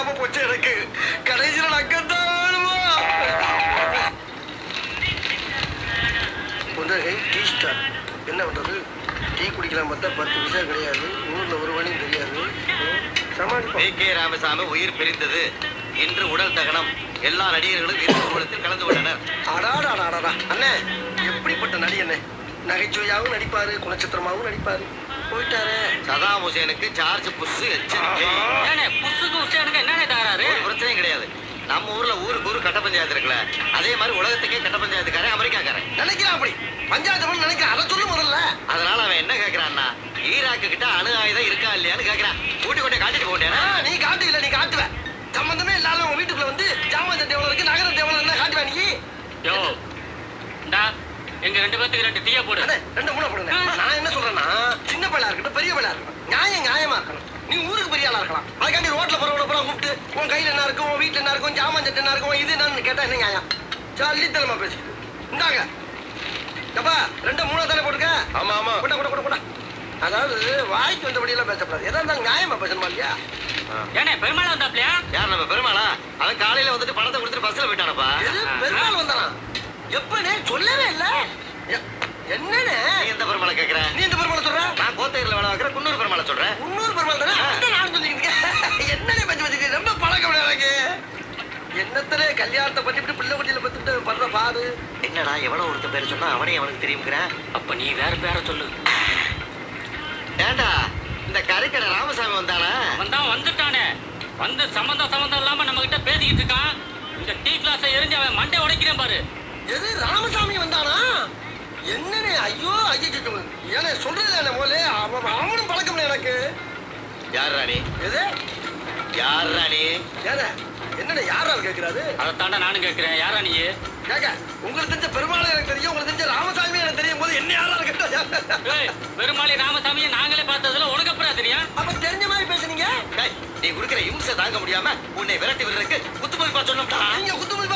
இல்லாம போச்சு எனக்கு. கடைசியில நக்கத்தான் டீ ஸ்டார். என்ன பண்றது? டீ குடிக்கலாம் பார்த்தா 10 பைசா கிடையாது. ஊர்ல ஒரு வழியும் தெரியாது. சமாளிப்போம். கே ராமசாமி உயிர் பிரிந்தது. இன்று உடல் தகனம். எல்லா நடிகர்களும் இறுதி கலந்து கொண்டனர். அடாடாடாடா அண்ணே, எப்படிப்பட்ட நடி அண்ணே! நகைச்சுவையாகவும் நடிப்பாரு, குணச்சித்திரமாகவும் நடிப்பாரு. போயிட்டாரு. சதாம் ஹுசேனுக்கு சார்ஜ் புஷ் எச்சரிக்கை. புஷுக்கு ஹுசேனுக்கு என்னென்ன தகராறு? ஒரு பிரச்சனையும் கிடையாது. நம்ம ஊர்ல ஊருக்கு ஊரு கட்ட பஞ்சாயத்து இருக்குல்ல, அதே மாதிரி உலகத்துக்கே கட்ட பஞ்சாயத்துக்காரன் அமெரிக்காக்காரன் நினைக்கிறான். அப்படி பஞ்சாயத்து நினைக்கிறேன். அதை சொல்லு முதல்ல. அதனால அவன் என்ன கேட்கறான்னா, ஈராக்கு கிட்ட அணு ஆயுதம் இருக்கா இல்லையான்னு கேட்கறான். கூட்டி கொண்டே காட்டிட்டு போட்டேன். நீ காட்டு இல்ல, நீ காட்டுவ. சம்பந்தமே இல்லாத உங்க வீட்டுக்குள்ள வந்து ஜாமான் சட்டை எவ்வளவு இருக்கு, நகர எவ்வளவு இருந்தா காட்டுவேன் நீ. யோ இந்தா எங்க 2 பேத்துக்கு 2 டீயா போடு. 2 3 போடுங்க. நான் என்ன சொல்றேன்னா, சின்ன பையலா இருக்கட்டும், பெரிய பையலா இருக்கட்டும், நியாயமா இருக்கணும். நீ ஊருக்கு பெரிய ஆளா இருக்கலாம். அதுக்காண்டி ரோட்ல போறவன பூரா கூப்பிட்டு உன் கையில என்ன இருக்கும், உன் வீட்டுல என்ன இருக்கும், ஜாமான் சட்டை என்ன இருக்கும், இது என்னன்னு கேட்டா என்ன நியாயம்? சல்லித்தனமா பேசிட்டு இந்தாங்க. அப்பா 2 3 தானே போட்டுக்க. ஆமா ஆமா. கூட கூட கூட கூட. அதாவது வாய்க்கு வந்தபடியெல்லாம் பேசக்கூடாது. எதா இருந்தாலும் நியாயமா பேசணுமா இல்லையா? ஏனே பெருமாள் வந்தாப்லையா? யார் நம்ம பெருமாளா? அவன் காலையில வந்துட்டு பணத்தை கொடுத்துட்டு பஸ்ல போயிட்டானப்பா. பெருமாள் வந்தானா? எப்பனே சொல்லவே இல்ல. என்னன்னு நீ எந்த பெருமாளை கேக்குற? நீ எந்த பெருமாளை சொல்ற? நான் கோத்தகிரில வேலை வைக்கிற குன்னூர் பெருமாளை சொல்றேன். குன்னூர் பெருமாள் தானே? நான் சொல்லிக்கிட்டு என்னனே பஞ்சு வச்சுக்க ரொம்ப பழக்கம் எனக்கு. என்னத்தனே கல்யாணத்தை பண்ணிட்டு பிள்ளை குட்டியில பத்துட்டு பண்ற பாரு. என்னடா எவனோ ஒருத்த பேர் சொன்னா அவனே அவனுக்கு தெரியுங்கிற. அப்ப நீ வேற பேரை சொல்லு. ஏண்டா இந்த கறிக்கடை ராமசாமி வந்தானா? அவன் தான் வந்துட்டானே. வந்து சம்பந்தம் இல்லாம நம்ம கிட்ட பேசிக்கிட்டு இருக்கான். இந்த டீ கிளாஸை எரிஞ்சு அவன் மண்டை உடைக்கிறேன் பாரு. எது ராமசாமி வந்தானா? என்னனே? ஐயோ ஐயோ, ஏனே சொல்றது என்ன மோலே? அவனும் பழக்கம் எனக்கு. யார் ராணி? எது யார் ராணி? ஏனே என்னடா யாரால் கேட்கிறாரு? அதைத்தாண்டா நானும் கேட்கிறேன். யாரா நீ? கேக்க உங்களுக்கு தெரிஞ்ச பெருமாள் எனக்கு தெரியும், உங்களுக்கு தெரிஞ்ச ராமசாமி எனக்கு தெரியும் போது என்ன யாரால கேட்டா? பெருமாளி ராமசாமியை நாங்களே பார்த்ததுல உனக்கு அப்புறம் தெரியும். அப்ப தெரிஞ்ச மாதிரி பேசுனீங்க. நீ குடுக்கிற இம்சை தாங்க முடியாம உன்னை விரட்டி விடுறதுக்கு குத்து போய் சொன்னோம்டா. நீங்க குத்து